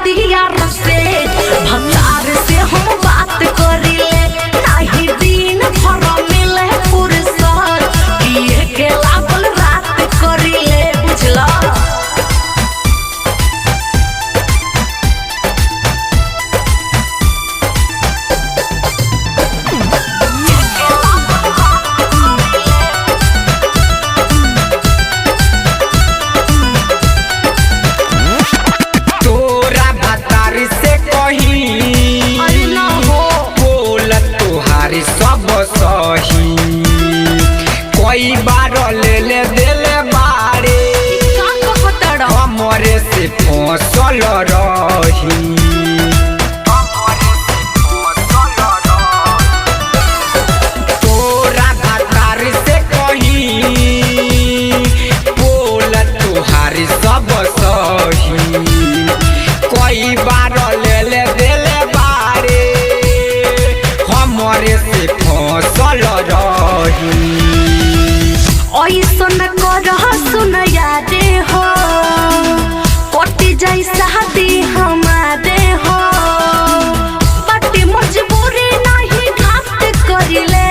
दिया रसे भतार से हम बात करिले नहीं दिन भर मिले फुर्सत किए के लागल रात करिले बुझला सब सही कोई बार ले देले बारे हमरे से फसल रही तोरा भतार से कही बोल तुहारी सब सही कोई बार ले देले बारे हमरे से फसल रही ऐसन करह सुन यादे हो कटी जाई शादी हमारे हो बट मजबूरी नहीं घात करिले